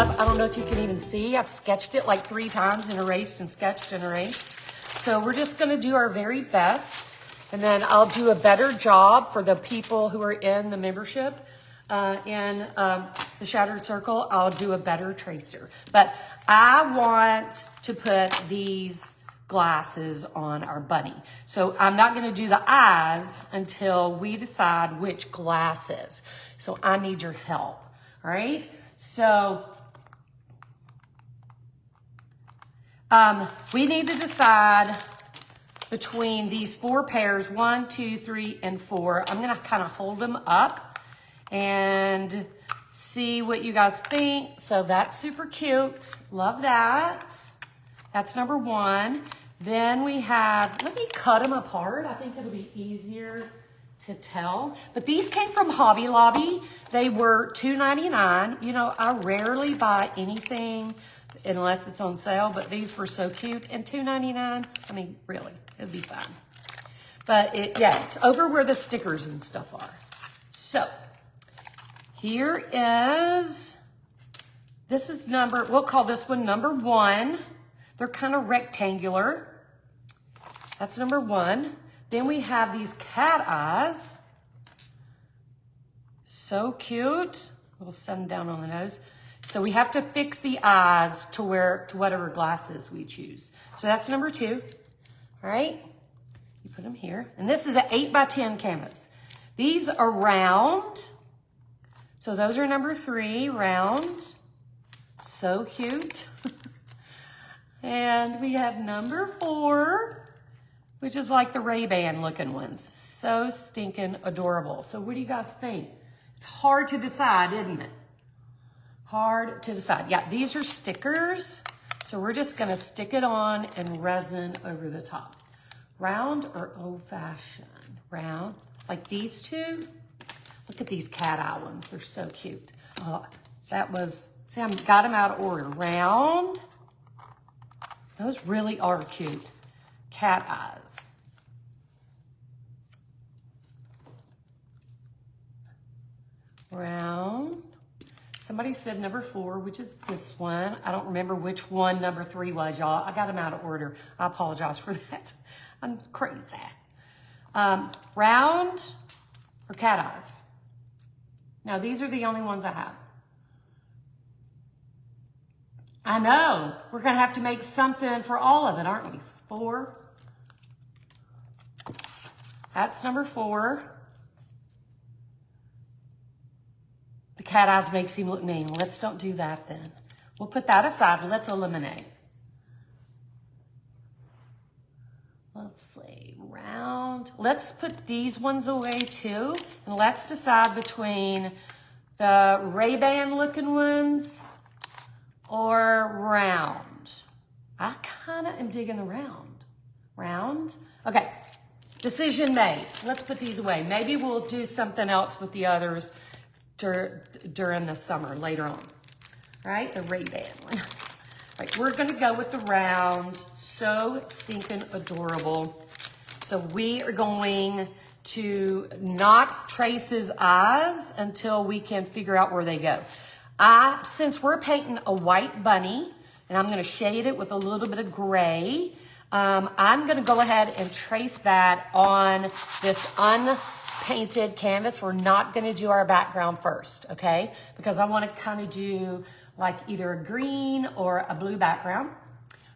up. I don't know if you can even see. I've sketched it like 3 times and erased and sketched and erased. So we're just gonna do our very best, and then I'll do a better job for the people who are in the membership. In the Shattered Circle, I'll do a better tracer. But I want to put these glasses on our bunny. So I'm not gonna do the eyes until we decide which glasses. So I need your help, all right? So we need to decide between these 4 pairs, 1, 2, 3, and 4. I'm gonna kind of hold them up and see what you guys think. So that's super cute, love that. That's number 1. Then we have, let me cut them apart. I think it'll be easier to tell. But these came from Hobby Lobby. They were $2.99. You know, I rarely buy anything unless it's on sale, but these were so cute. And $2.99, I mean, really, it'd be fine. But it's over where the stickers and stuff are. So here is, this is number, we'll call this one number 1. They're kind of rectangular. That's number 1. Then we have these cat eyes. So cute. We'll set them down on the nose. So we have to fix the eyes to whatever glasses we choose. So that's number 2. All right. You put them here. And this is an 8x10 canvas. These are round. So those are number 3, round. So cute. And we have number 4, which is like the Ray-Ban looking ones. So stinking adorable. So what do you guys think? It's hard to decide, isn't it? Hard to decide. Yeah, these are stickers. So we're just gonna stick it on and resin over the top. Round or old-fashioned? Round, like these 2. Look at these cat eye ones. They're so cute. Oh, that was, see, I got them out of order. Round. Those really are cute. Cat eyes. Round. Somebody said number 4, which is this one. I don't remember which one number 3 was, y'all. I got them out of order. I apologize for that. I'm crazy. Round or cat eyes? Now, these are the only ones I have. I know. We're going to have to make something for all of it, aren't we? 4. That's number 4. The cat eyes makes him look mean. Let's don't do that then. We'll put that aside. Let's eliminate. Let's see. Round. Let's put these ones away too. And let's decide between the Ray-Ban looking ones or round. I kind of am digging the round. Round. Okay. Decision made. Let's put these away. Maybe we'll do something else with the others during the summer later on. All right, the Ray-Ban one. All right, we're gonna go with the round. So stinking adorable. So we are going to not trace his eyes until we can figure out where they go. Since we're painting a white bunny, and I'm gonna shade it with a little bit of gray, I'm gonna go ahead and trace that on this unpainted canvas. We're not gonna do our background first, okay? Because I wanna kind of do like either a green or a blue background,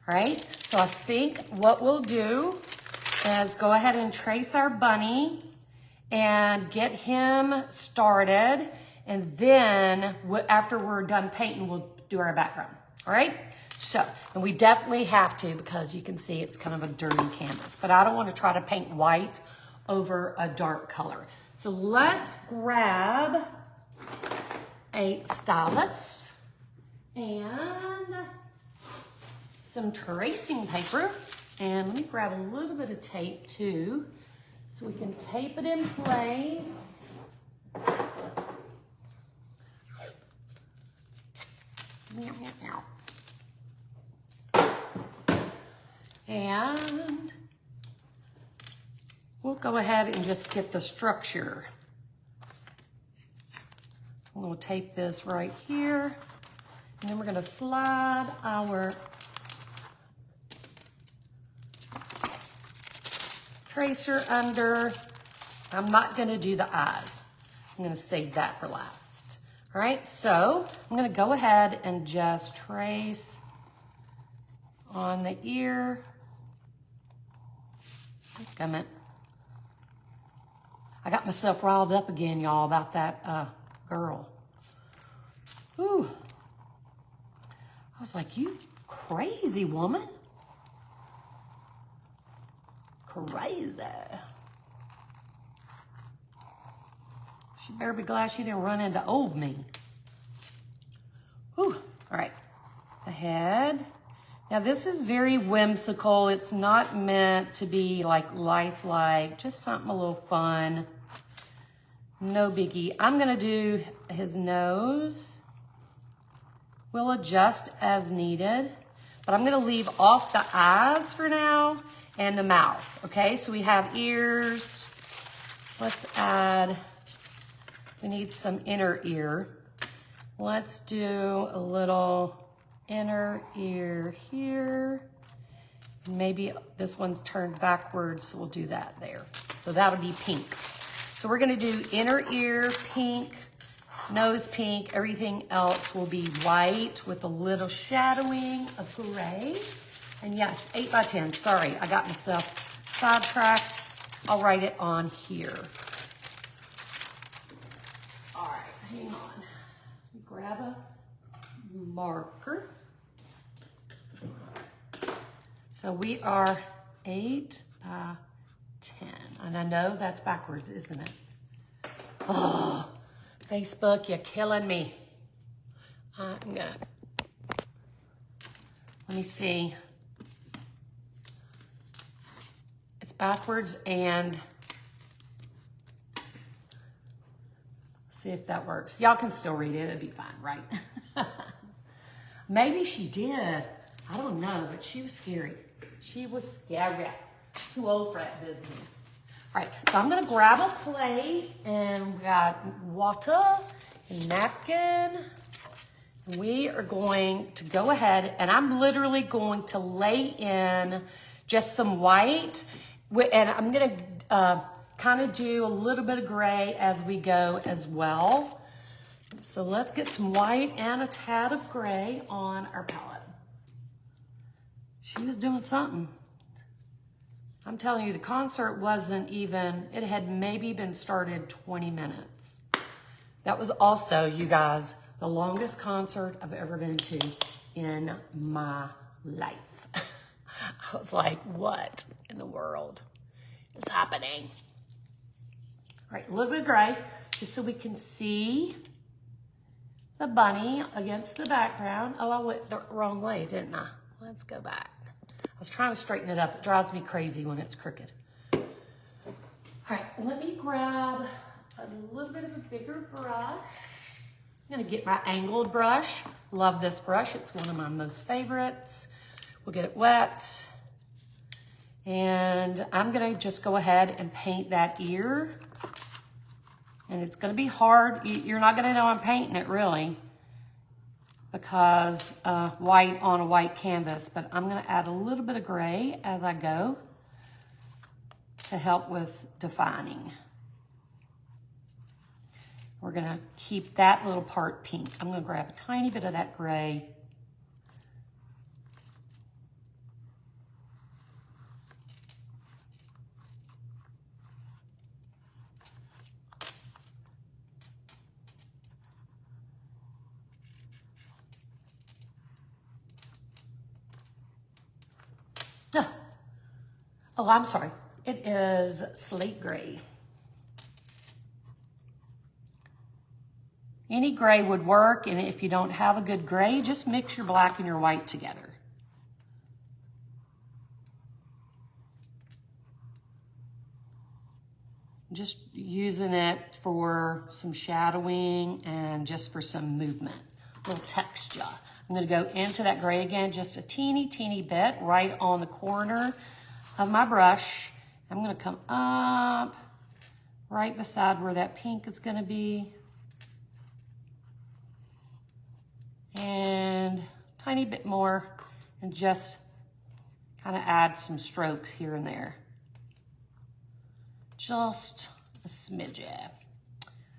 all right? So I think what we'll do is go ahead and trace our bunny and get him started. And then after we're done painting, we'll do our background, all right? So, and we definitely have to because you can see it's kind of a dirty canvas, but I don't want to try to paint white over a dark color. So let's grab a stylus and some tracing paper. And let me grab a little bit of tape too, so we can tape it in place. And we'll go ahead and just get the structure. I'm going to tape this right here. And then we're gonna slide our tracer under. I'm not gonna do the eyes. I'm gonna save that for last. All right, so I'm gonna go ahead and just trace on the ear. Damn it. I got myself riled up again, y'all, about that girl. Ooh. I was like, you crazy woman. Crazy. She better be glad she didn't run into old me. Whew. All right, the head. Now this is very whimsical. It's not meant to be like lifelike, just something a little fun. No biggie. I'm gonna do his nose. We'll adjust as needed, but I'm gonna leave off the eyes for now and the mouth, okay? So we have ears. Let's add, we need some inner ear. Let's do a little inner ear here. Maybe this one's turned backwards, so we'll do that there. So that'll be pink. So we're gonna do inner ear pink, nose pink, everything else will be white with a little shadowing of gray. And yes, 8 by 10, sorry, I got myself sidetracked. I'll write it on here. All right, hang on. Grab a marker. So we are 8 by 10. And I know that's backwards, isn't it? Oh, Facebook, you're killing me. I'm gonna, let me see. It's backwards and, see if that works. Y'all can still read it, it'll be fine, right? Maybe she did. I don't know, but she was scary. She was scary. Too old for that business. All right, so I'm gonna grab a plate and we got water and napkin. We are going to go ahead and I'm literally going to lay in just some white and I'm gonna kind of do a little bit of gray as we go as well. So let's get some white and a tad of gray on our palette. She was doing something. I'm telling you, the concert wasn't even, it had maybe been started 20 minutes. That was also, you guys, the longest concert I've ever been to in my life. I was like, what in the world is happening? All right, a little bit of gray, just so we can see the bunny against the background. Oh, I went the wrong way, didn't I? Let's go back. I was trying to straighten it up. It drives me crazy when it's crooked. All right, let me grab a little bit of a bigger brush. I'm gonna get my angled brush. Love this brush, it's one of my most favorites. We'll get it wet. And I'm gonna just go ahead and paint that ear. And it's gonna be hard. You're not gonna know I'm painting it really, because white on a white canvas, but I'm gonna add a little bit of gray as I go to help with defining. We're gonna keep that little part pink. I'm gonna grab a tiny bit of that gray. Oh, I'm sorry. It is slate gray. Any gray would work, and if you don't have a good gray, just mix your black and your white together. Just using it for some shadowing and just for some movement, a little texture. I'm gonna go into that gray again, just a teeny, teeny bit, right on the corner of my brush. I'm gonna come up right beside where that pink is gonna be. and tiny bit more, and just kind of add some strokes here and there. Just a smidge,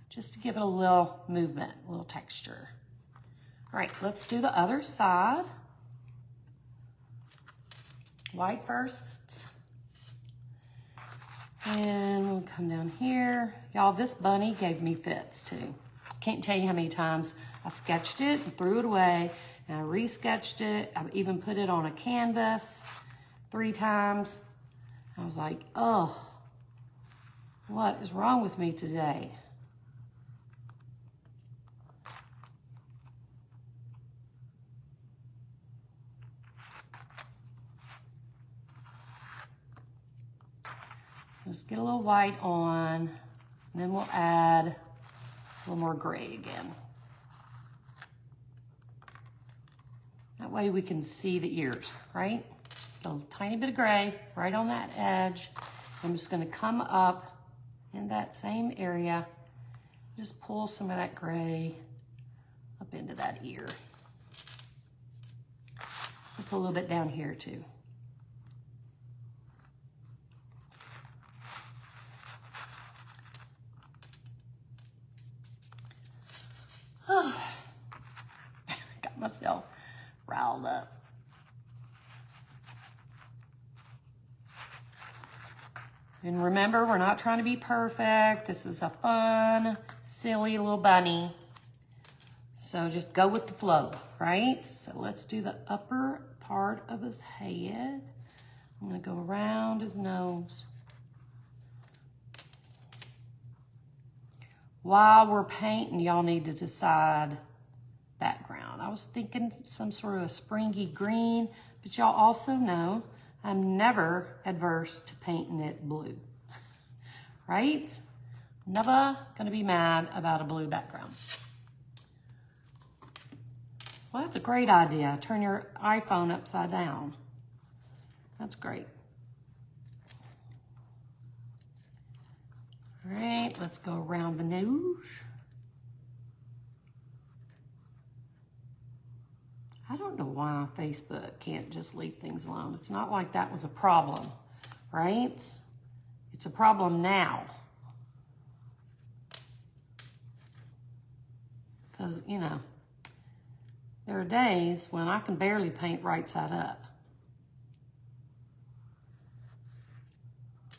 just to give it a little movement, a little texture. All right, let's do the other side. White first. And we'll come down here. Y'all, this bunny gave me fits too. Can't tell you how many times I sketched it and threw it away, and I re-sketched it. I even put it on a canvas 3 times. I was like, oh, what is wrong with me today? So just get a little white on, and then we'll add a little more gray again. That way we can see the ears, right? A tiny bit of gray right on that edge. I'm just gonna come up in that same area, just pull some of that gray up into that ear. I'll put a little bit down here too. Got myself riled up. And remember, we're not trying to be perfect. This is a fun, silly little bunny. So just go with the flow, right? So let's do the upper part of his head. I'm gonna go around his nose. While we're painting, y'all need to decide background. I was thinking some sort of a springy green, but y'all also know I'm never adverse to painting it blue, right? Never gonna be mad about a blue background. Well, that's a great idea. Turn your iPhone upside down. That's great. All right, let's go around the nose. I don't know why Facebook can't just leave things alone. It's not like that was a problem, right? It's a problem now. Because, you know, there are days when I can barely paint right side up.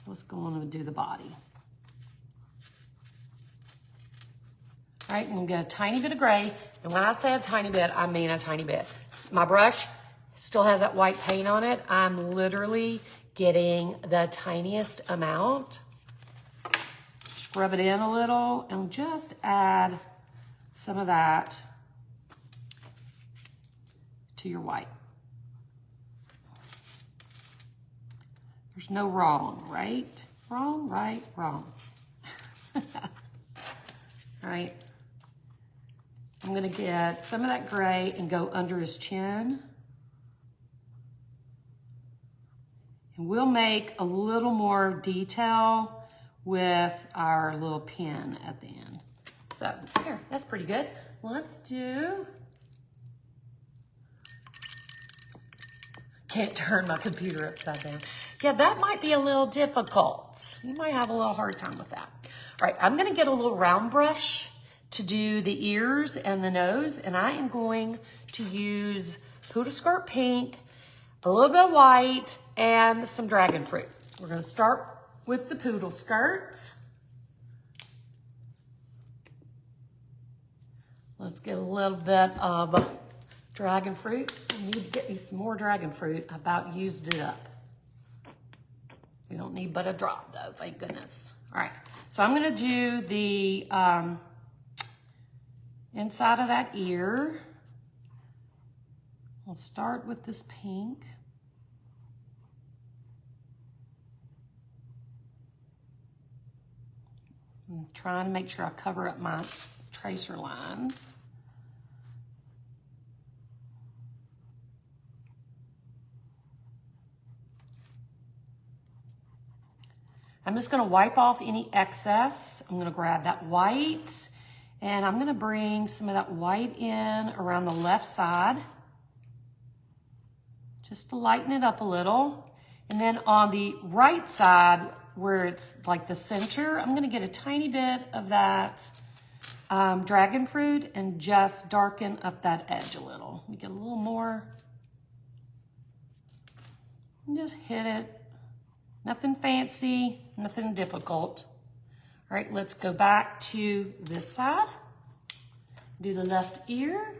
Let's go on and do the body. All right, I'm gonna get a tiny bit of gray. And when I say a tiny bit, I mean a tiny bit. My brush still has that white paint on it. I'm literally getting the tiniest amount. Scrub it in a little and just add some of that to your white. There's no wrong, right? Wrong, right, wrong. All right. I'm gonna get some of that gray and go under his chin. And we'll make a little more detail with our little pin at the end. So here, that's pretty good. Let's do, can't turn my computer upside down. Yeah, that might be a little difficult. You might have a little hard time with that. All right, I'm gonna get a little round brush to do the ears and the nose, and I am going to use Poodle Skirt Pink, a little bit of white, and some dragon fruit. We're gonna start with the poodle skirt. Let's get a little bit of dragon fruit. I need to get me some more dragon fruit. I about used it up. We don't need but a drop though, thank goodness. All right, so I'm gonna do the inside of that ear. I'll start with this pink. I'm trying to make sure I cover up my tracer lines. I'm just gonna wipe off any excess. I'm gonna grab that white And I'm gonna bring some of that white in around the left side, just to lighten it up a little. And then on the right side, where it's like the center, I'm gonna get a tiny bit of that dragon fruit and just darken up that edge a little. We get a little more. And just hit it. Nothing fancy, nothing difficult. All right, let's go back to this side. Do the left ear.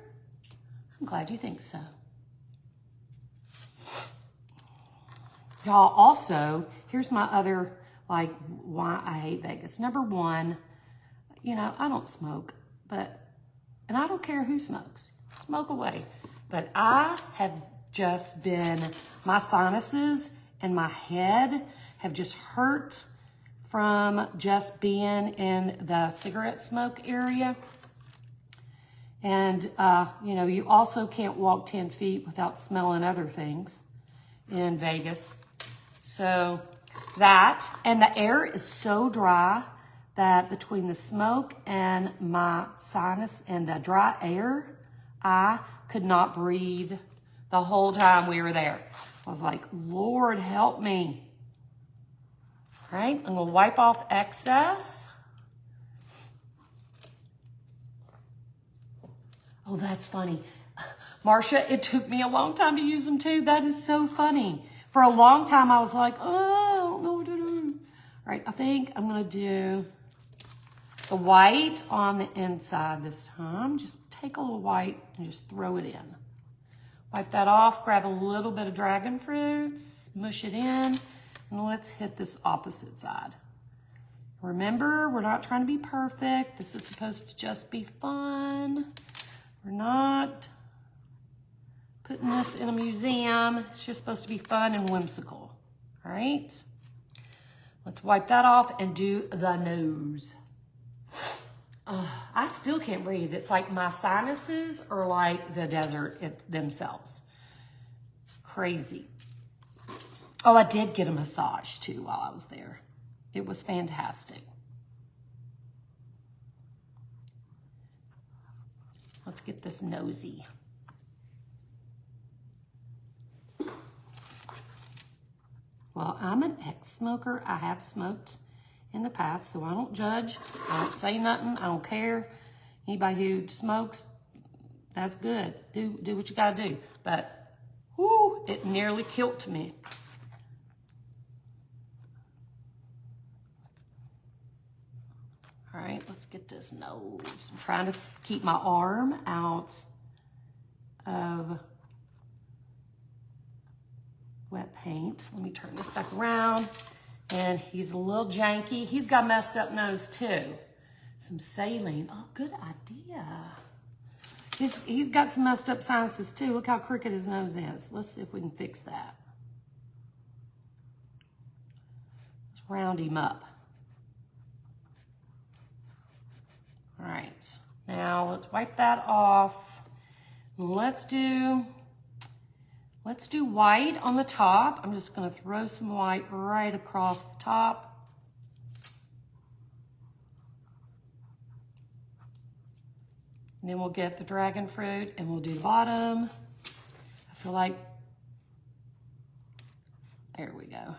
I'm glad you think so. Y'all, also, here's my other, like, why I hate Vegas. Number one, you know, I don't smoke, and I don't care who smokes. Smoke away. But I have just been, my sinuses and my head have just hurt from just being in the cigarette smoke area. And, you know, you also can't walk 10 feet without smelling other things in Vegas. So that, and the air is so dry that between the smoke and my sinus and the dry air, I could not breathe the whole time we were there. I was like, Lord, help me. All right, I'm gonna wipe off excess. Oh, that's funny. Marcia, it took me a long time to use them too. That is so funny. For a long time, I was like, oh, I don't know what to do. All right, I think I'm gonna do the white on the inside this time. Just take a little white and just throw it in. Wipe that off, grab a little bit of dragon fruit, smush it in, and let's hit this opposite side. Remember, we're not trying to be perfect. This is supposed to just be fun. We're not putting this in a museum. It's just supposed to be fun and whimsical. All right? Let's wipe that off and do the nose. I still can't breathe. It's like my sinuses are like the desert themselves. Crazy. Oh, I did get a massage too while I was there. It was fantastic. Let's get this nosy. Well, I'm an ex-smoker. I have smoked in the past, so I don't judge. I don't say nothing. I don't care. Anybody who smokes, that's good. Do what you gotta do. But, whoo, it nearly killed me. All right, let's get this nose. I'm trying to keep my arm out of wet paint. Let me turn this back around. And he's a little janky. He's got a messed up nose too. Some saline. Oh, good idea. He's got some messed up sinuses too. Look how crooked his nose is. Let's see if we can fix that. Let's round him up. All right, now let's wipe that off. Let's do white on the top. I'm just gonna throw some white right across the top. And then we'll get the dragon fruit and we'll do the bottom. I feel like, there we go.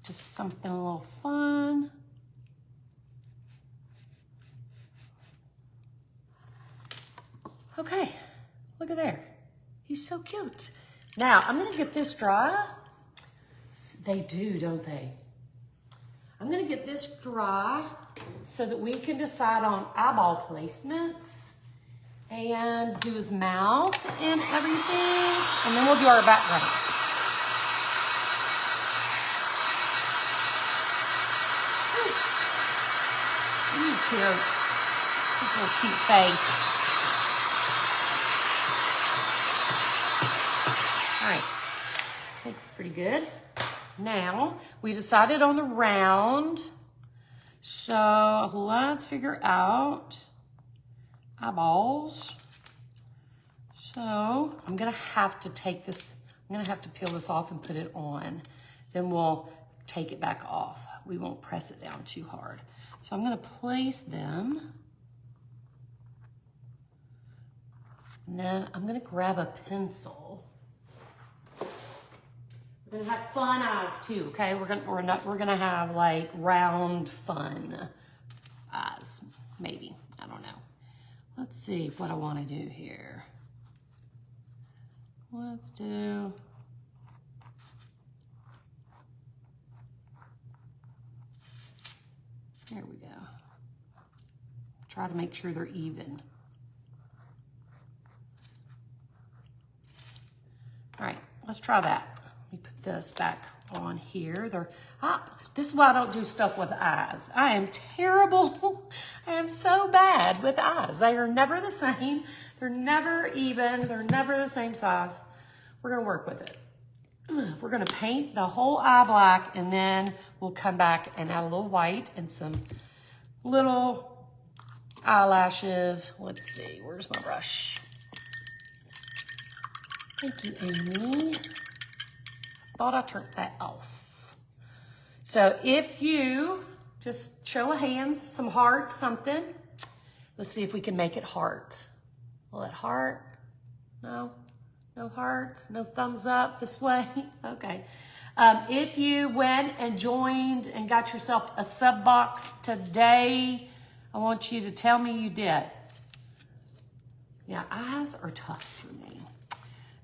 Just something a little fun. Okay, look at there. He's so cute. Now, I'm gonna get this dry. They do, don't they? I'm gonna get this dry so that we can decide on eyeball placements and do his mouth and everything, and then we'll do our background. Cute. His little cute face. All right, I think pretty good. Now, we decided on the round, so let's figure out eyeballs. So I'm gonna have to take this, I'm gonna have to peel this off and put it on. Then we'll take it back off. We won't press it down too hard. So I'm gonna place them. And then I'm gonna grab a pencil. We're gonna have fun eyes too, okay? We're gonna have like round fun eyes, maybe. I don't know. Let's see what I wanna do here. Let's do, there we go. Try to make sure they're even. All right, let's try that. Let me put this back on here. This is why I don't do stuff with eyes. I am terrible. I am so bad with eyes. They are never the same. They're never even. They're never the same size. We're gonna work with it. We're gonna paint the whole eye black, and then we'll come back and add a little white and some little eyelashes. Let's see, where's my brush? Thank you, Amy. Thought I turned that off. So if you just show of hands, some hearts, something. Let's see if we can make it heart. Will it heart? No? No hearts? No thumbs up this way? Okay. If you went and joined and got yourself a sub box today, I want you to tell me you did. Yeah, eyes are tough for me.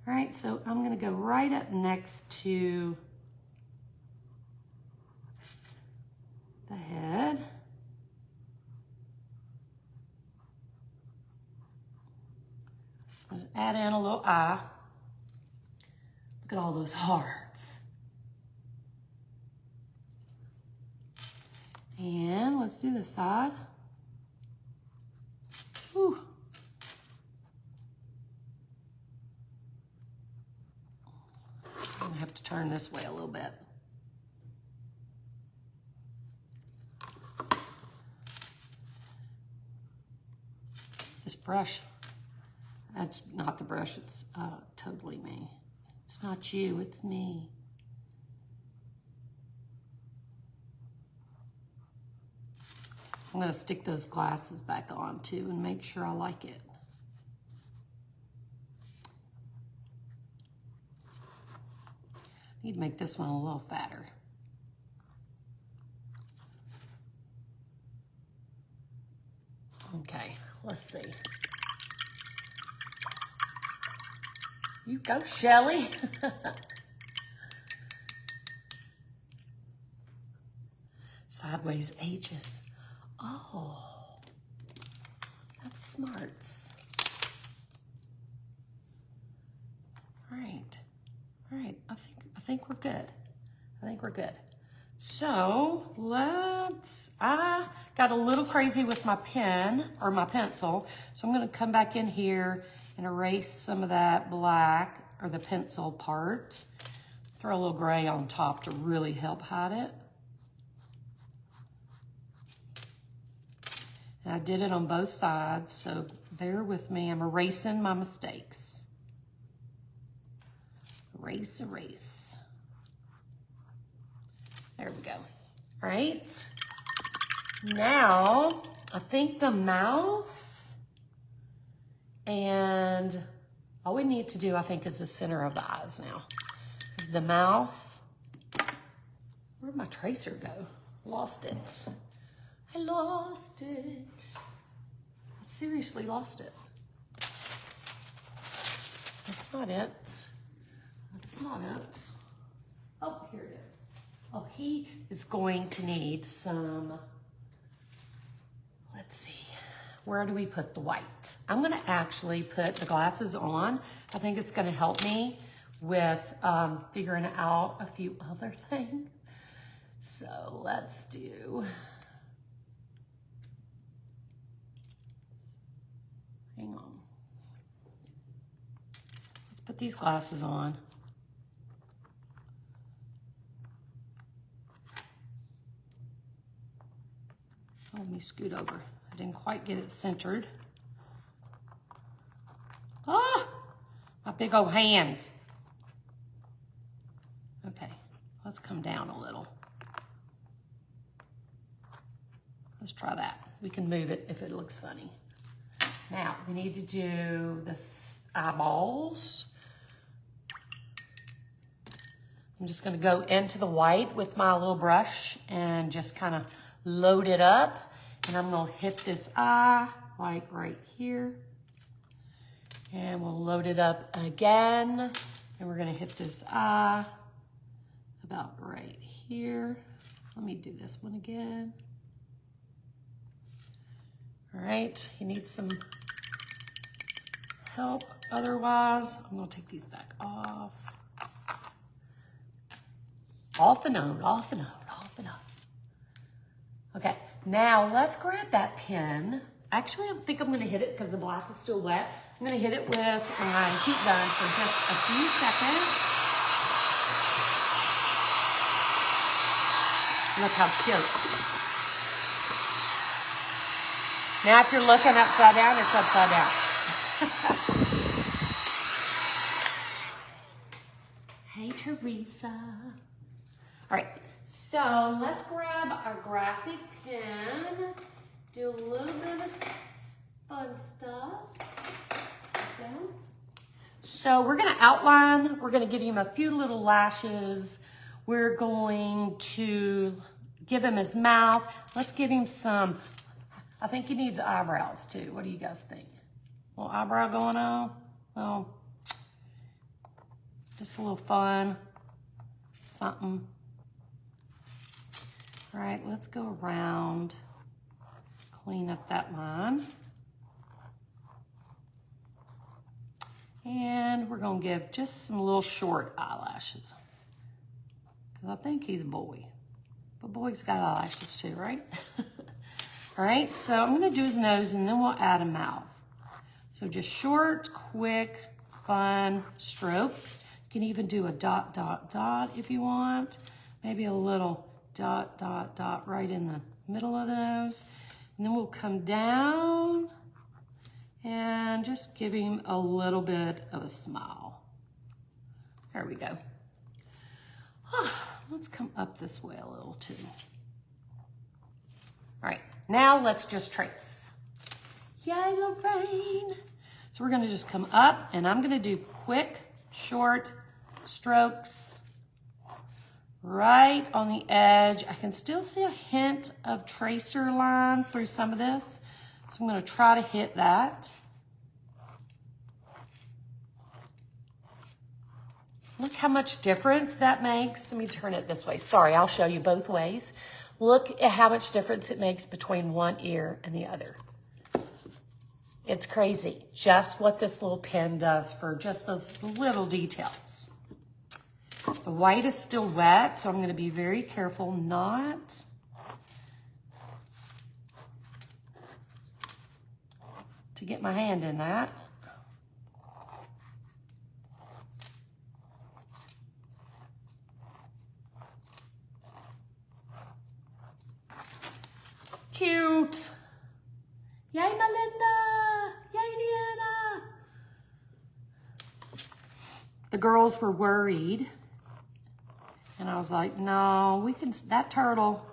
All right, so I'm gonna go right up next to the head. Just add in a little eye. Look at all those hearts. And let's do this side. Whew. I'm gonna have to turn this way a little bit. This brush, that's not the brush, it's totally me. It's not you, it's me. I'm gonna stick those glasses back on too and make sure I like it. Need to make this one a little fatter. Okay, let's see. You go, Shelly. Sideways H's. Oh, that's smart. All right. All right, I think we're good. I think we're good. So I got a little crazy with my pen or my pencil. So I'm gonna come back in here and erase some of that black or the pencil part. Throw a little gray on top to really help hide it. And I did it on both sides, so bear with me. I'm erasing my mistakes. Erase, erase. There we go. All right. Now, I think the mouth and all we need to do, I think, is the center of the eyes now. The mouth. Where'd my tracer go? Lost it. I lost it. I seriously lost it. That's not it. That's not it. Oh, here it is. Oh, he is going to need some, let's see. Where do we put the white? I'm gonna actually put the glasses on. I think it's gonna help me with figuring out a few other things. So let's do, hang on. Let's put these glasses on. Oh, let me scoot over. I didn't quite get it centered. Ah, my big old hands. Okay, let's come down a little. Let's try that. We can move it if it looks funny. Now, we need to do the eyeballs. I'm just gonna go into the white with my little brush and just kind of load it up. And I'm gonna hit this eye right here. And we'll load it up again. And we're gonna hit this eye about right here. Let me do this one again. All right, he needs some help. Otherwise, I'm gonna take these back off. Off and on, off and on, off and on. Okay, now let's grab that pen. Actually, I think I'm gonna hit it because the black is still wet. I'm gonna hit it with my heat gun for just a few seconds. Look how cute. Now, if you're looking upside down, it's upside down. Hey, Teresa. All right, so let's grab our graphic pen, do a little bit of fun stuff. Okay. So we're gonna outline, we're gonna give him a few little lashes. We're going to give him his mouth. Let's give him some, I think he needs eyebrows too. What do you guys think? A little eyebrow going on? Well, just a little fun, something. All right, let's go around, clean up that line. And we're gonna give just some little short eyelashes. Because I think he's a boy. But boys got eyelashes too, right? All right, so I'm gonna do his nose and then we'll add a mouth. So just short, quick, fun strokes. You can even do a dot, dot, dot if you want. Maybe a little dot, dot, dot right in the middle of the nose. And then we'll come down and just give him a little bit of a smile. There we go. Let's come up this way a little too. All right, now let's just trace. Yay, Lorraine. So we're gonna just come up and I'm gonna do quick, short strokes right on the edge. I can still see a hint of tracer line through some of this. So I'm gonna try to hit that. Look how much difference that makes. Let me turn it this way. Sorry, I'll show you both ways. Look at how much difference it makes between one ear and the other. It's crazy, just what this little pen does for just those little details. The white is still wet, so I'm gonna be very careful not to get my hand in that. Cute. Yay, Melinda. Yay, Deanna. The girls were worried. And I was like, no, we can, that turtle,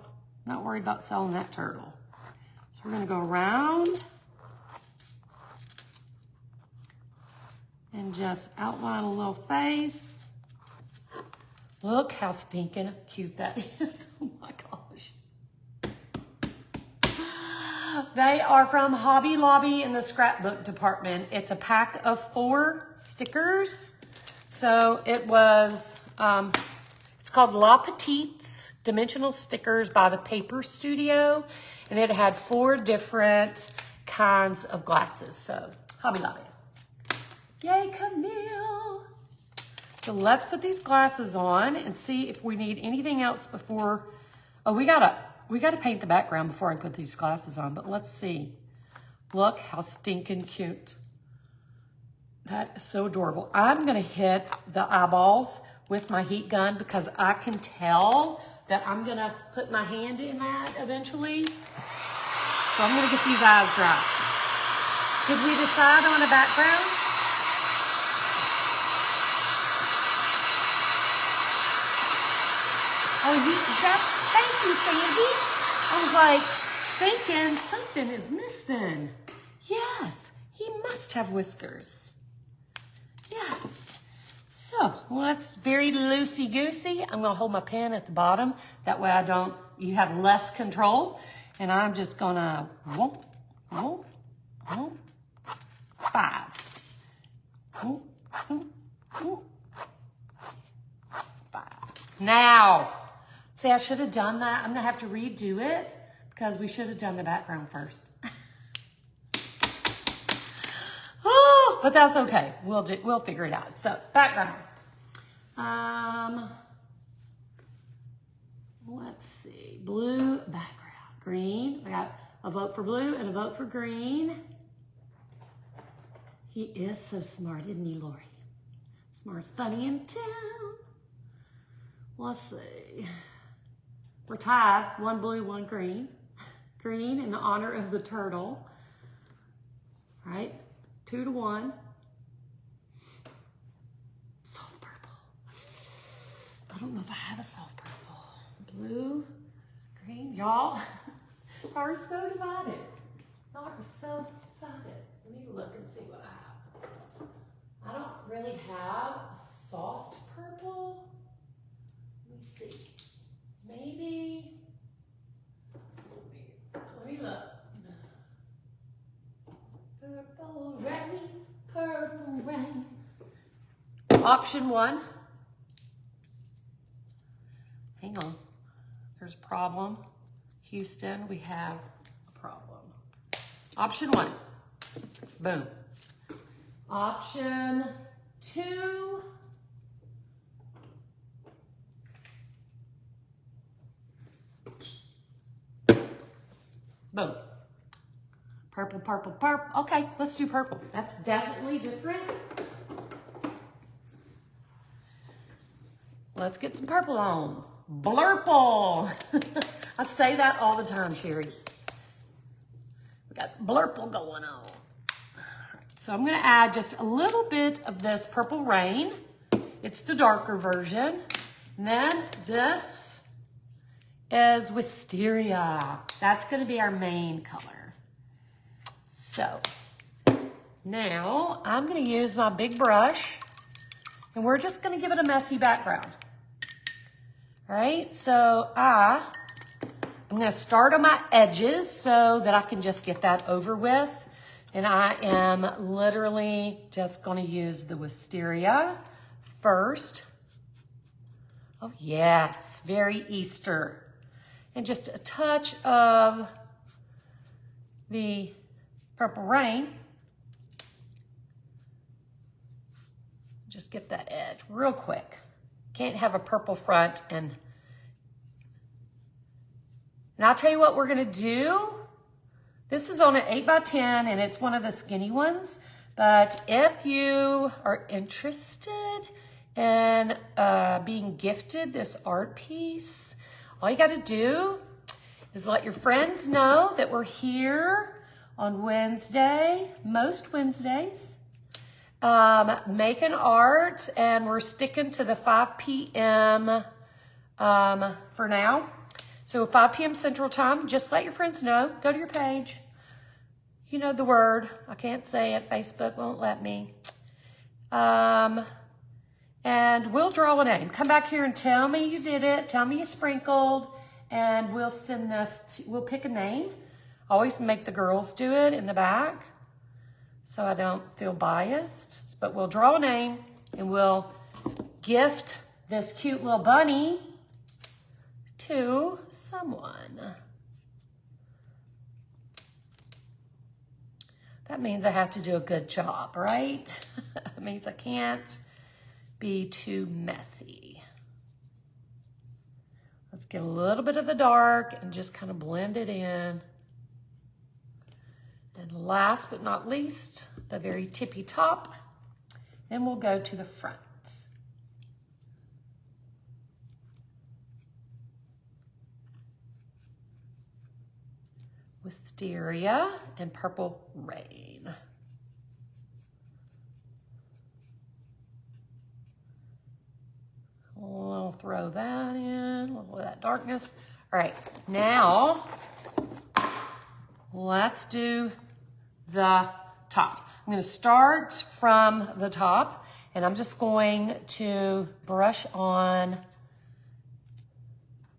I'm not worried about selling that turtle. So we're gonna go around and just outline a little face. Look how stinking cute that is. Oh my gosh. They are from Hobby Lobby in the scrapbook department. It's a pack of 4 stickers. So it was, it's called La Petite's Dimensional Stickers by the Paper Studio. And it had 4 different kinds of glasses. So Hobby Lobby. Yay, Camille. So let's put these glasses on and see if we need anything else before, oh, we gotta paint the background before I put these glasses on, but let's see. Look how stinking cute. That is so adorable. I'm gonna hit the eyeballs with my heat gun because I can tell that I'm gonna put my hand in that eventually. So I'm gonna get these eyes dry. Did we decide on a background? Oh, thank you, Sandy. I was like, thinking something is missing. Yes, he must have whiskers. Yes. So let's very loosey-goosey. I'm gonna hold my pen at the bottom. That way you have less control. And I'm just gonna, whoop, whoop, whoop, 5. Whoop, whoop, whoop, 5. Now, see, I should have done that. I'm gonna have to redo it because we should have done the background first. Oh, but that's okay. We'll figure it out. So, background. Let's see. Blue background. Green. I got a vote for blue and a vote for green. He is so smart, isn't he, Lori? Smartest bunny in town. Let's see. We're tied. 1 blue, 1 green. Green in honor of the turtle. All right. 2 to 1. Soft purple. I don't know if I have a soft purple. Blue, green. Y'all are so divided. Y'all are so divided. Let me look and see what I have. I don't really have a soft purple. Let me see. Maybe. Let me look. Purple rain, purple rain. Option 1. Hang on. There's a problem. Houston, we have a problem. Option 1. Boom. Option 2. Boom. Purple, purple, purple. Okay, let's do purple. That's definitely different. Let's get some purple on. Blurple. I say that all the time, Sherry. We got blurple going on. So I'm going to add just a little bit of this Purple Rain. It's the darker version. And then this is Wisteria. That's going to be our main color. So now I'm going to use my big brush and we're just going to give it a messy background. All right, so I'm going to start on my edges so that I can just get that over with. And I am literally just going to use the Wisteria first. Oh yes, very Easter. And just a touch of the Purple Rain. Just get that edge real quick. Can't have a purple front and I'll tell you what we're gonna do. This is on an 8x10 and it's one of the skinny ones. But if you are interested in being gifted this art piece, all you gotta do is let your friends know that we're here on Wednesday, most Wednesdays, making art, and we're sticking to the 5 p.m. For now. So 5 p.m. Central Time, just let your friends know. Go to your page. You know the word. I can't say it. Facebook won't let me. And we'll draw a name. Come back here and tell me you did it. Tell me you sprinkled. And we'll send this, we'll pick a name. Always make the girls do it in the back so I don't feel biased. But we'll draw a name and we'll gift this cute little bunny to someone. That means I have to do a good job, right? It means I can't be too messy. Let's get a little bit of the dark and just kind of blend it in. And last but not least, the very tippy top. And we'll go to the front. Wisteria and Purple Rain. We'll throw that in, a little of that darkness. All right, now let's do the top. I'm going to start from the top, and I'm just going to brush on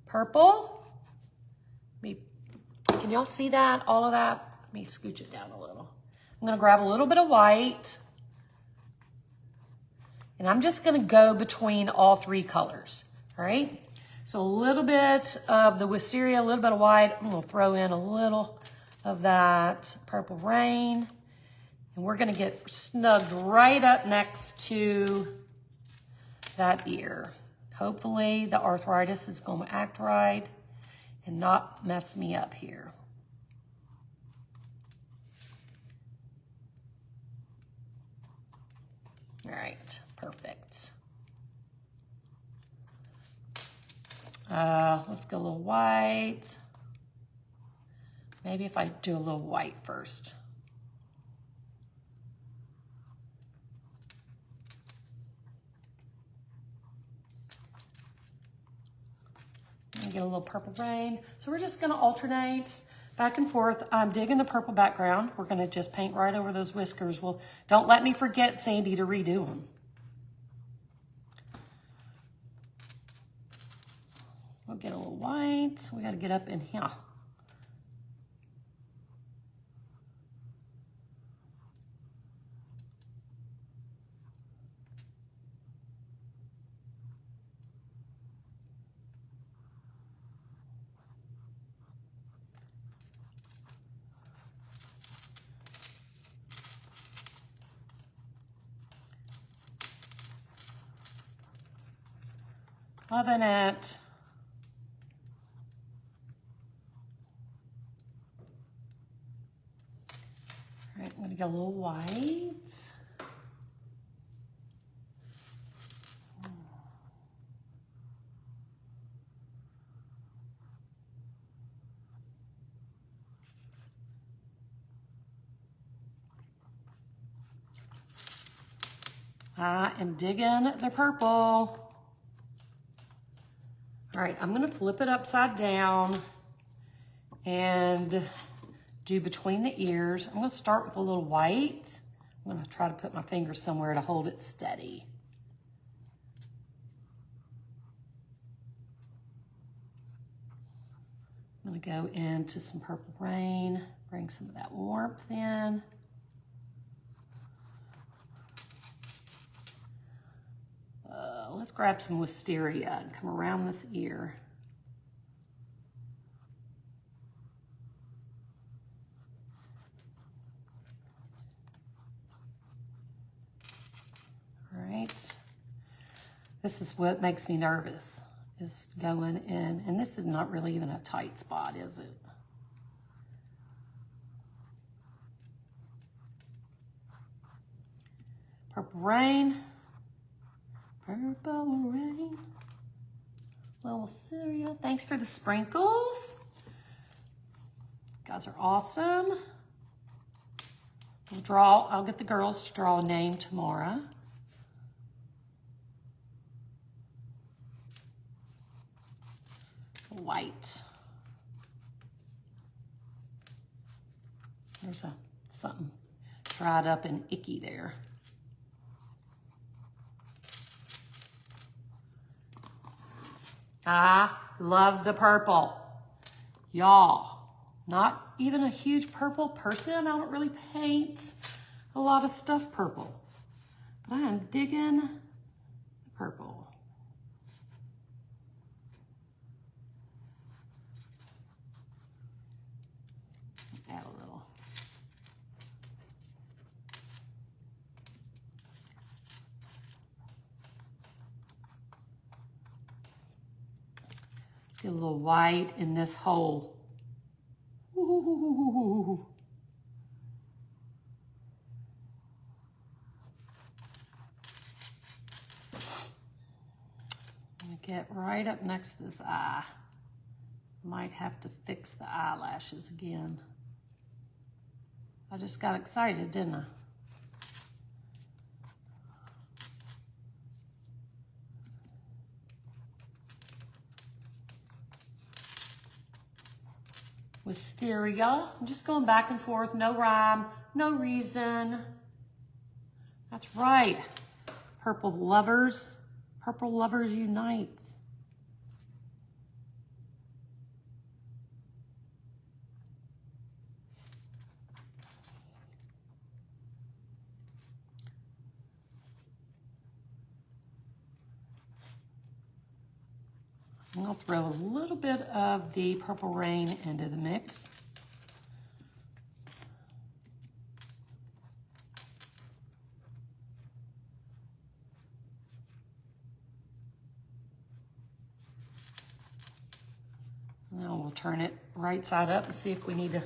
purple. Can y'all see that, all of that? Let me scooch it down a little. I'm going to grab a little bit of white, and I'm just going to go between all three colors, all right? So a little bit of the wisteria, a little bit of white. I'm going to throw in a little of that Purple Rain. And we're going to get snugged right up next to that ear. Hopefully the arthritis is going to act right and not mess me up here. All right, perfect. Let's go a little white. Maybe if I do a little white first. And get a little Purple Rain. So we're just gonna alternate back and forth. I'm digging the purple background. We're gonna just paint right over those whiskers. Well, don't let me forget, Sandy, to redo them. We'll get a little white. We gotta get up in here. Loving it. All right, I'm gonna get a little white. I am digging the purple. All right, I'm gonna flip it upside down and do between the ears. I'm gonna start with a little white. I'm gonna try to put my finger somewhere to hold it steady. I'm gonna go into some Purple Rain, bring some of that warmth in. Let's grab some wisteria and come around this ear. All right. This is what makes me nervous, is going in, and this is not really even a tight spot, is it? Purple Rain. Purple Rain. Little cereal. Thanks for the sprinkles. You guys are awesome. I'll get the girls to draw a name tomorrow. White. There's something dried up and icky there. I love the purple. Y'all, not even a huge purple person. I don't really paint a lot of stuff purple, but I am digging the purple. Add a little. Let's get a little white in this hole. Ooh. Get right up next to this eye. Might have to fix the eyelashes again. I just got excited, didn't I? wisteria. I'm just going back and forth, no rhyme, no reason. That's right. Purple lovers unite. I'll throw a little bit of the Purple Rain into the mix. Now we'll turn it right side up and see if we need to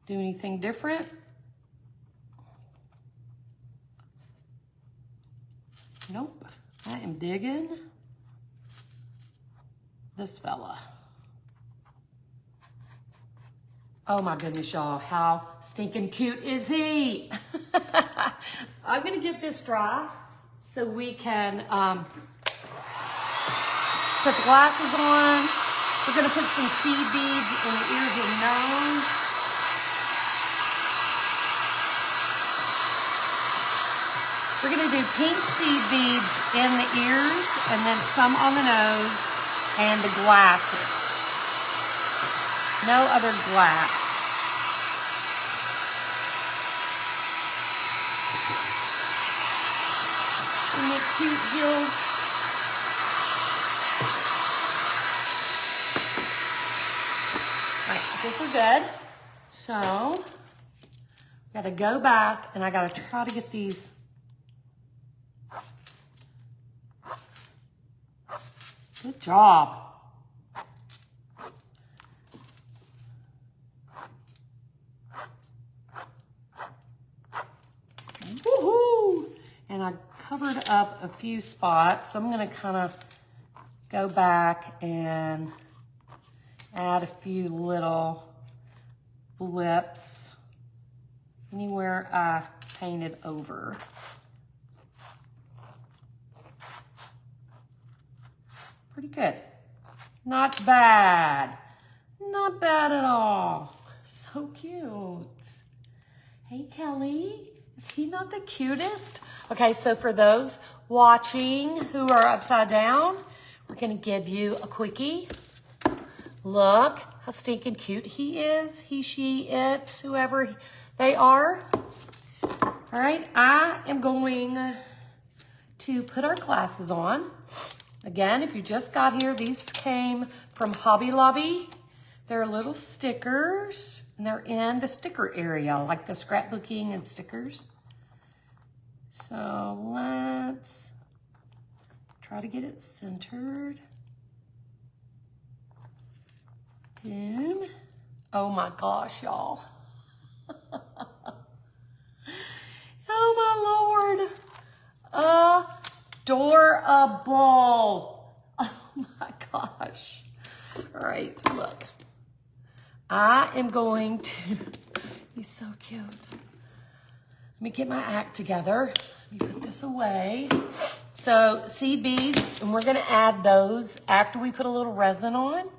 do anything different. Nope, I am digging this fella. Oh my goodness, y'all, how stinking cute is he? I'm gonna get this dry so we can put the glasses on. We're gonna put some seed beads in the ears and nose. We're gonna do pink seed beads in the ears and then some on the nose and the glasses. No other glass. Isn't it cute, Jill? Right, I think we're good. So, gotta go back and I gotta try to get these. Good job. Woohoo! And I covered up a few spots, so I'm gonna kind of go back and add a few little blips anywhere I painted over. Pretty good. Not bad. Not bad at all. So cute. Hey, Kelly. Is he not the cutest? Okay, so for those watching who are upside down, we're gonna give you a quickie. Look how stinking cute he is. He, she, it, whoever they are. All right, I am going to put our glasses on. Again, if you just got here, these came from Hobby Lobby. They're little stickers, and they're in the sticker area, like the scrapbooking and stickers. So let's try to get it centered. Boom. Oh my gosh, y'all. Oh my Lord. Adorable. Oh my gosh. All right, so look. I am going to, he's so cute. Let me get my act together. Let me put this away. So seed beads, and we're gonna add those after we put a little resin on.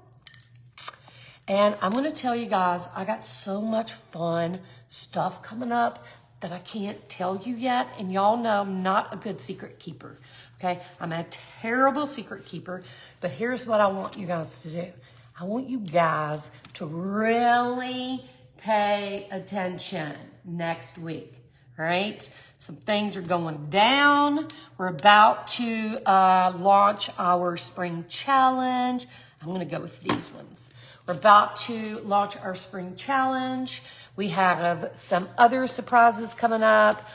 And I'm gonna tell you guys, I got so much fun stuff coming up that I can't tell you yet. And y'all know I'm not a good secret keeper, okay? I'm a terrible secret keeper, but here's what I want you guys to do. I want you guys to really pay attention next week, all right? Some things are going down. We're about to launch our spring challenge. I'm gonna go with these ones. We're about to launch our spring challenge. We have some other surprises coming up.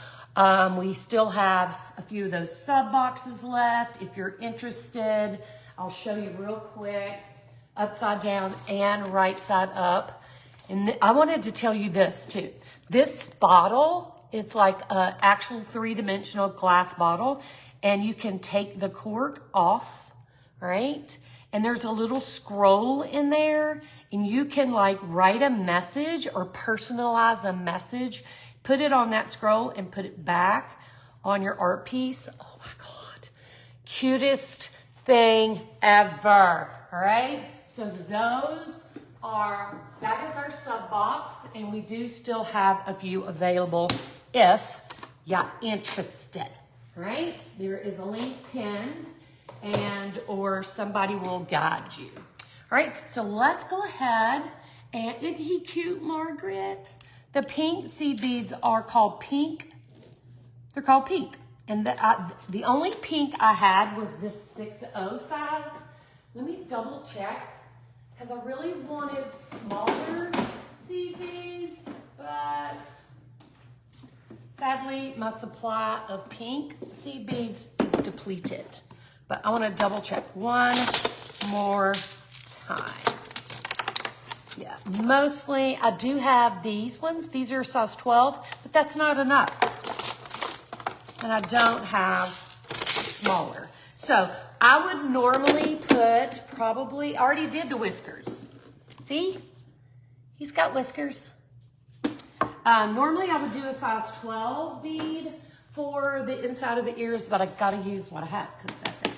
We still have a few of those sub boxes left. If you're interested, I'll show you real quick, upside down and right side up. And I wanted to tell you this too. This bottle, it's like an actual 3-dimensional glass bottle, and you can take the cork off, right? And there's a little scroll in there, and you can like write a message or personalize a message, put it on that scroll and put it back on your art piece. Oh my God, cutest thing ever, all right? So those that is our sub box, and we do still have a few available if you're interested, right? There is a link pinned, or somebody will guide you. All right, so let's go ahead, and isn't he cute, Margaret? The pink seed beads are called pink. They're called pink. And the only pink I had was this 6.0 size. Let me double check, because I really wanted smaller seed beads, but sadly my supply of pink seed beads is depleted. But I want to double check one more time. Yeah, mostly I do have these ones. These are size 12, but that's not enough. And I don't have smaller. So I would normally put I already did the whiskers. See? He's got whiskers. Normally I would do a size 12 bead for the inside of the ears, but I gotta use what I have because that's it.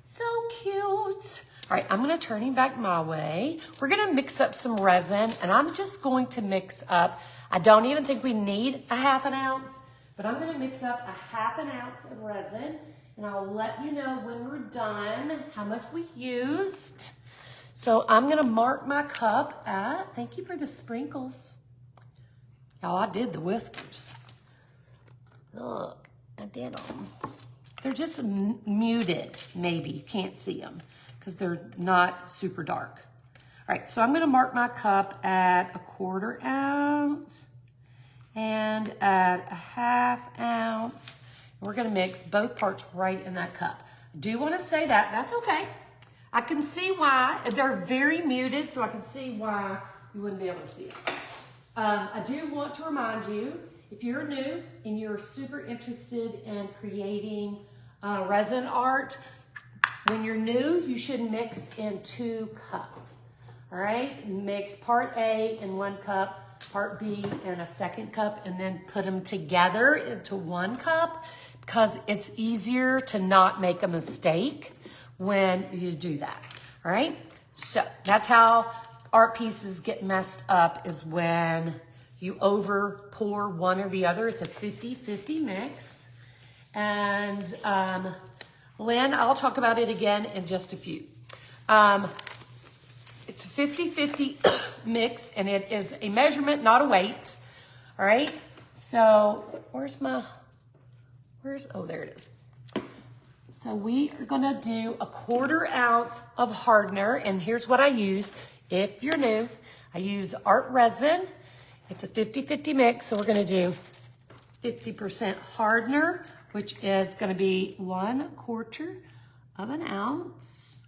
So cute. All right, I'm gonna turn him back my way. We're gonna mix up some resin, and I'm just going to mix up, I don't even think we need a 1/2 ounce, but I'm gonna mix up a 1/2 ounce of resin, and I'll let you know when we're done how much we used. So I'm gonna mark my cup at, thank you for the sprinkles. Oh, I did the whiskers. Look, I did them. They're just muted, maybe. You can't see them because they're not super dark. All right, so I'm gonna mark my cup at a 1/4 ounce and at a 1/2 ounce. We're gonna mix both parts right in that cup. I do wanna say that's okay. I can see why, they're very muted, so I can see why you wouldn't be able to see it. I do want to remind you, if you're new and you're super interested in creating resin art, when you're new, you should mix in 2 cups, all right? Mix part A in 1 cup, part B in a 2nd cup, and then put them together into 1 cup because it's easier to not make a mistake when you do that, all right? So that's how art pieces get messed up, is when you over pour one or the other. It's a 50-50 mix. And Lynn, I'll talk about it again in just a few. It's a 50-50 mix, and it is a measurement, not a weight. All right, so oh, there it is. So we are gonna do a 1/4 ounce of hardener, and here's what I use. If you're new, I use art resin. It's a 50-50 mix, so we're gonna do 50% hardener, which is gonna be 1/4 ounce.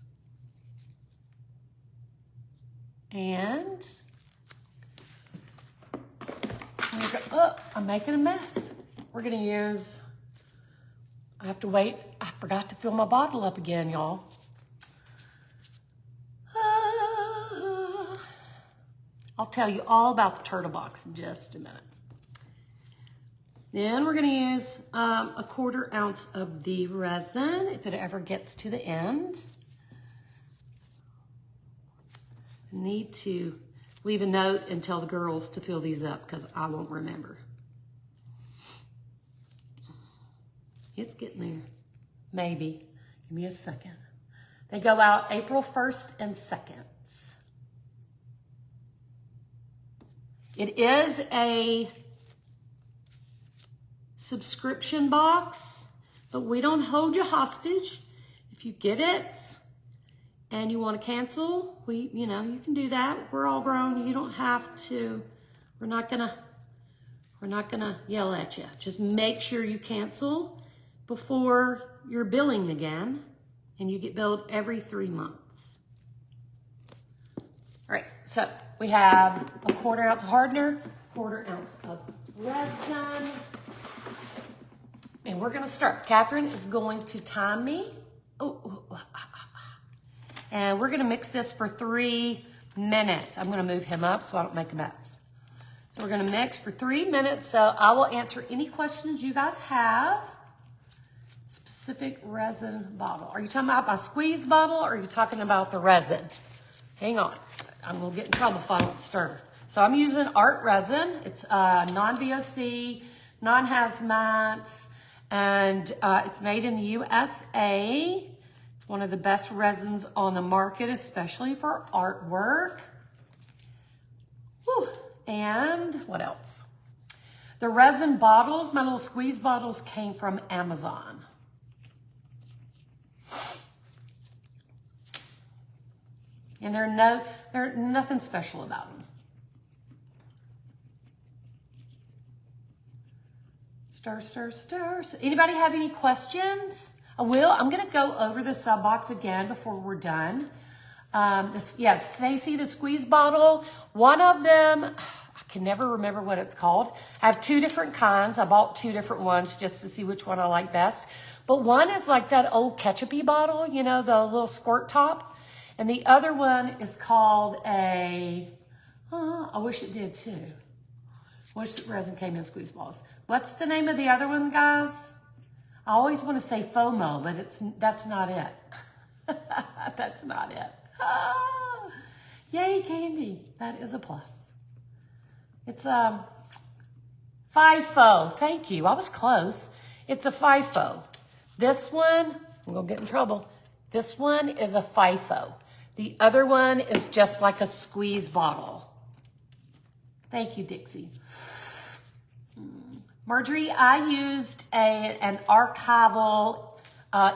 And oh, I'm making a mess. We're gonna use, I have to wait. I forgot to fill my bottle up again, y'all. I'll tell you all about the turtle box in just a minute. Then we're gonna use a 1/4 ounce of the resin, if it ever gets to the end. I need to leave a note and tell the girls to fill these up because I won't remember. It's getting there, maybe. Give me a second. They go out April 1st and 2nd. It is a subscription box, but we don't hold you hostage. If you get it and you want to cancel, you can do that. We're all grown. You don't have to. We're not gonna yell at you. Just make sure you cancel before you're billing again, and you get billed every 3 months. All right, so we have a 1/4 ounce of hardener, 1/4 ounce of resin, and we're gonna start. Catherine is going to time me. And we're gonna mix this for 3 minutes. I'm gonna move him up so I don't make a mess. So we're gonna mix for 3 minutes, so I will answer any questions you guys have. Specific resin bottle. Are you talking about my squeeze bottle, or are you talking about the resin? Hang on. I'm going to get in trouble if I don't stir. So I'm using art resin. It's non-VOC, non-hazmat, and it's made in the USA. It's one of the best resins on the market, especially for artwork. Whew. And what else? The resin bottles, my little squeeze bottles, came from Amazon. And they're nothing special about them. Stir, stir, stir. So anybody have any questions? I'm going to go over the sub box again before we're done. Stacy, the squeeze bottle, one of them, I can never remember what it's called. I have two different kinds. I bought two different ones just to see which one I like best. But one is like that old ketchup-y bottle, you know, the little squirt top. And the other one is called I wish it did too. I wish that resin came in squeeze balls. What's the name of the other one, guys? I always want to say FOMO, but that's not it. That's not it. Ah, yay, candy. That is a plus. It's a FIFO. Thank you. I was close. It's a FIFO. This one, I'm going to get in trouble. This one is a FIFO. The other one is just like a squeeze bottle. Thank you, Dixie. Marjorie, I used an archival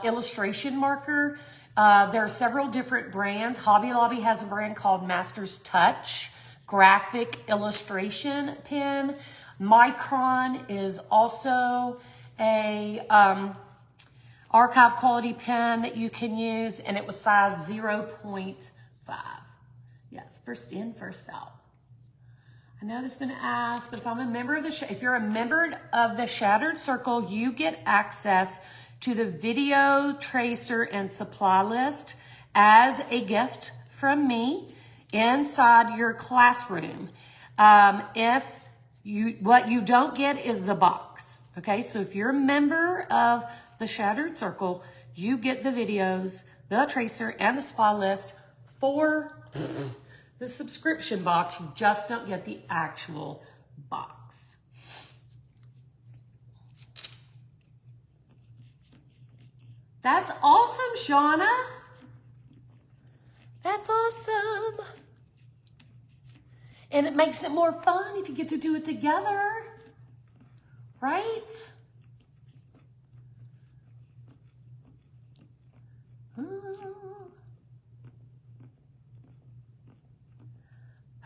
illustration marker. There are several different brands. Hobby Lobby has a brand called Master's Touch graphic illustration pen. Micron is also a archive quality pen that you can use, and it was size 0.5. Yes, first in, first out. I know this has been asked, but if I'm a member of if you're a member of the Shattered Circle, you get access to the video tracer and supply list as a gift from me inside your classroom. What you don't get is the box. Okay, so if you're a member of the Shattered Circle, you get the videos, the tracer, and the supply list for the subscription box. You just don't get the actual box. That's awesome, Shauna. That's awesome. And it makes it more fun if you get to do it together, right?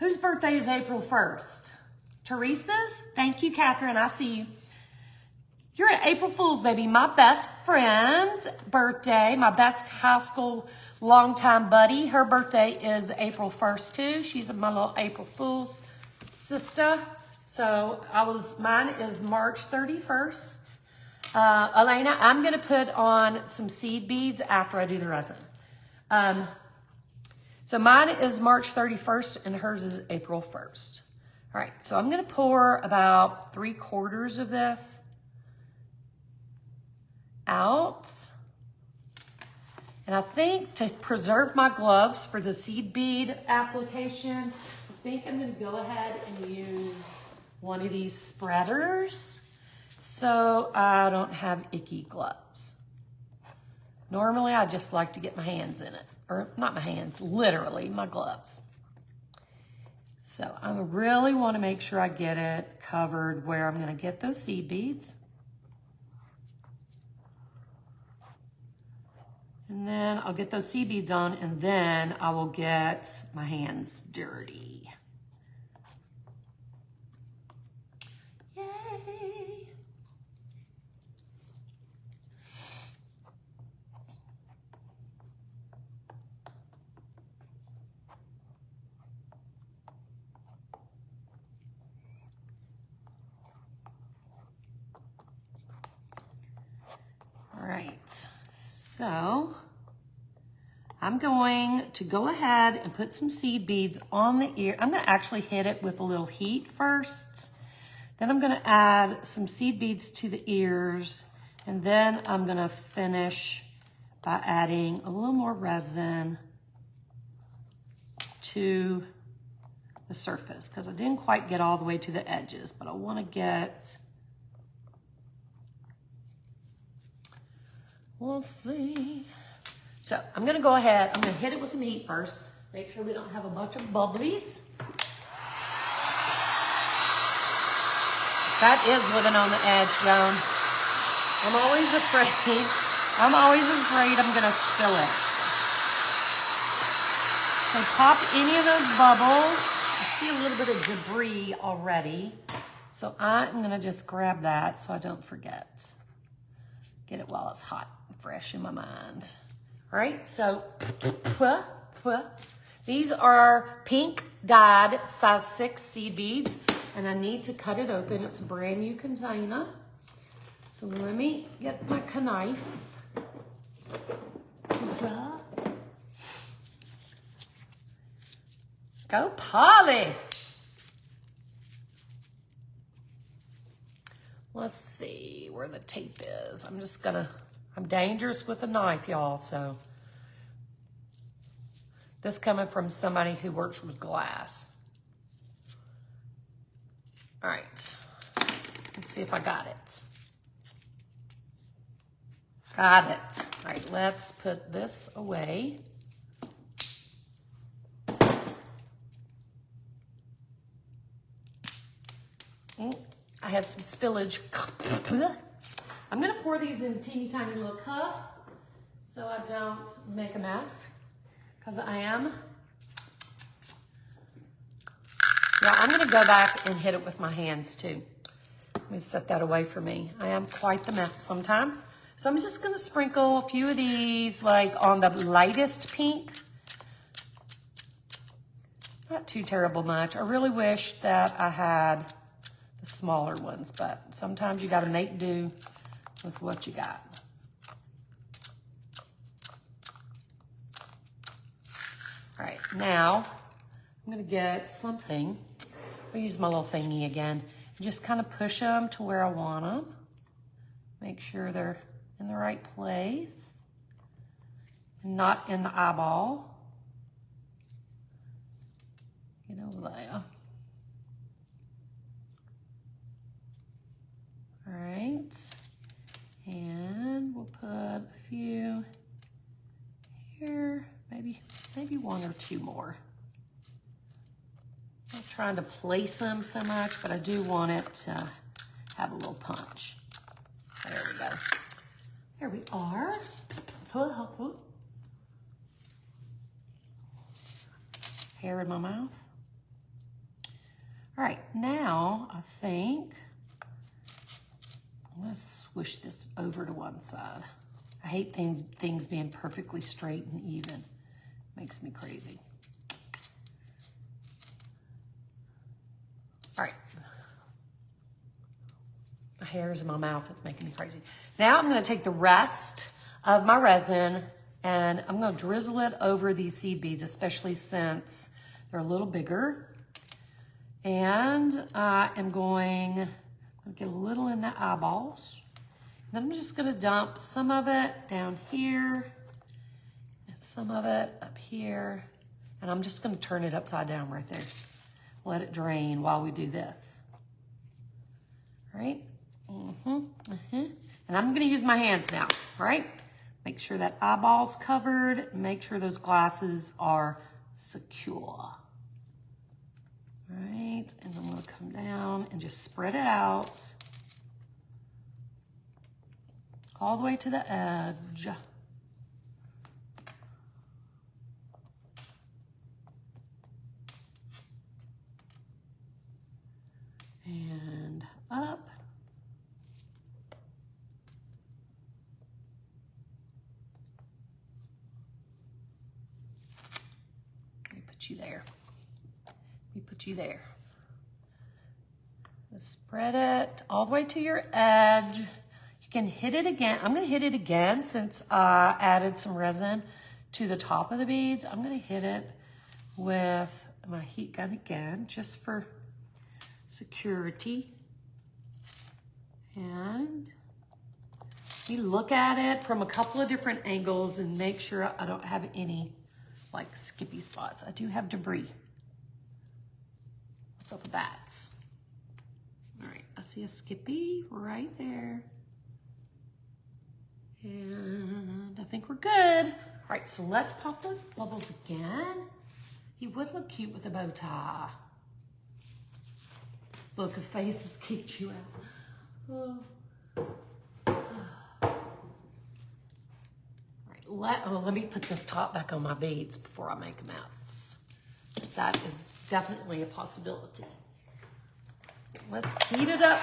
Whose birthday is April 1st? Teresa's? Thank you, Catherine. I see you. You're an April Fool's, baby. My best friend's birthday, my best high school longtime buddy, her birthday is April 1st, too. She's my little April Fool's sister. So mine is March 31st. Elena, I'm going to put on some seed beads after I do the resin. So mine is March 31st and hers is April 1st. All right, so I'm going to pour about 3/4 of this out. And I think to preserve my gloves for the seed bead application, I think I'm going to go ahead and use one of these spreaders so I don't have icky gloves. Normally, I just like to get my hands in it. Or not my hands, literally my gloves. So I really want to make sure I get it covered where I'm going to get those seed beads. And then I'll get those seed beads on, and then I will get my hands dirty. Yay! All right, so I'm going to go ahead and put some seed beads on the ear. I'm going to actually hit it with a little heat first. Then I'm going to add some seed beads to the ears. And then I'm going to finish by adding a little more resin to the surface because I didn't quite get all the way to the edges, but I want to get, we'll see. So I'm gonna go ahead, I'm gonna hit it with some heat first. Make sure we don't have a bunch of bubblies. That is living on the edge, Joan. I'm always afraid I'm gonna spill it. So pop any of those bubbles. I see a little bit of debris already. So I'm gonna just grab that so I don't forget. Get it while it's hot and fresh in my mind. All right, so these are pink dyed size 6 seed beads, and I need to cut it open. It's a brand new container. So let me get my knife. Go Polly. Let's see where the tape is. I'm dangerous with a knife, y'all, so. This coming from somebody who works with glass. All right, let's see if I got it. Got it. All right, let's put this away. I had some spillage. I'm gonna pour these in a teeny tiny little cup so I don't make a mess, because I am. Yeah, I'm gonna go back and hit it with my hands too. Let me set that away for me. I am quite the mess sometimes. So I'm just gonna sprinkle a few of these like on the lightest pink. Not too terrible much. I really wish that I had the smaller ones, but sometimes you gotta make do with what you got. All right, now I'm gonna get something. I'll use my little thingy again. Just kind of push them to where I want them. Make sure they're in the right place, not in the eyeball. Get over there. All right, and we'll put a few here, maybe one or two more. I'm not trying to place them so much, but I do want it to have a little punch. There we go. There we are. Hair in my mouth. All right, now I think I'm gonna swish this over to one side. I hate things being perfectly straight and even. Makes me crazy. All right. My hair is in my mouth. It's making me crazy. Now I'm gonna take the rest of my resin and I'm gonna drizzle it over these seed beads, especially since they're a little bigger. And I am going to get a little in the eyeballs. And then I'm just gonna dump some of it down here and some of it up here. And I'm just gonna turn it upside down right there. Let it drain while we do this. All right? And I'm gonna use my hands now, all right? Make sure that eyeball's covered. Make sure those glasses are secure. All right, and I'm gonna come down and just spread it out all the way to the edge. And up. Let me put you there. Put you there. Spread it all the way to your edge. You can hit it again. I'm gonna hit it again since I added some resin to the top of the beads. I'm gonna hit it with my heat gun again, just for security. And we look at it from a couple of different angles and make sure I don't have any like skippy spots. I do have debris. What's up with that? All right, I see a skippy right there. And I think we're good. All right, so let's pop those bubbles again. He would look cute with a bow tie. Look, a faces kicked you out. Oh. All right, let me put this top back on my beads before I make a mess. That is definitely a possibility. Let's heat it up.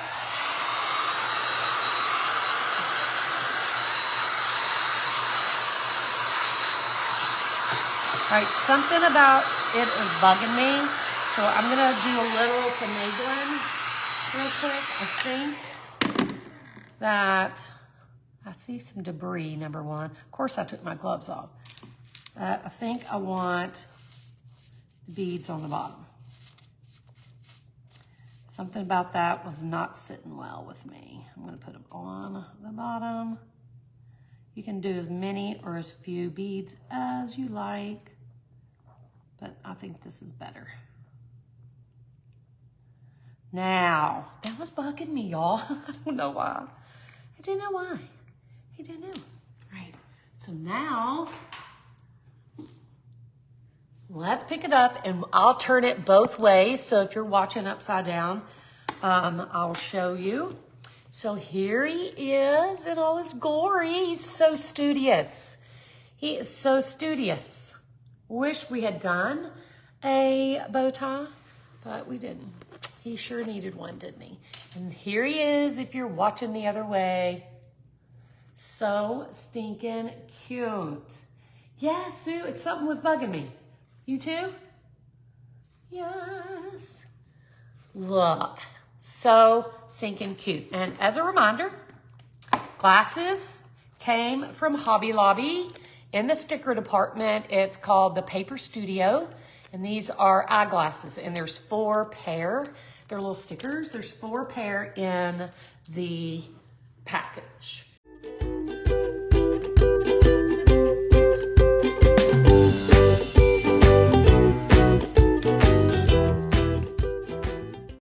All right, something about it is bugging me, so I'm gonna do a little finagling real quick. I think that I see some debris, number one. Of course, I took my gloves off. I think I want the beads on the bottom. Something about that was not sitting well with me. I'm gonna put them on the bottom. You can do as many or as few beads as you like, but I think this is better. Now, that was bugging me, y'all. I don't know why. I didn't know why. I didn't know. Right, so now, let's pick it up and I'll turn it both ways. So if you're watching upside down, I'll show you. So here he is in all his glory. He's so studious. He is so studious. Wish we had done a bow tie, but we didn't. He sure needed one, didn't he? And here he is if you're watching the other way. So stinking cute. Yeah, Sue, it's something was bugging me. You too? Yes. Look, so stinking cute. And as a reminder, glasses came from Hobby Lobby. In the sticker department, it's called the Paper Studio. And these are eyeglasses, and there's 4 pair. They're little stickers. There's 4 pair in the package.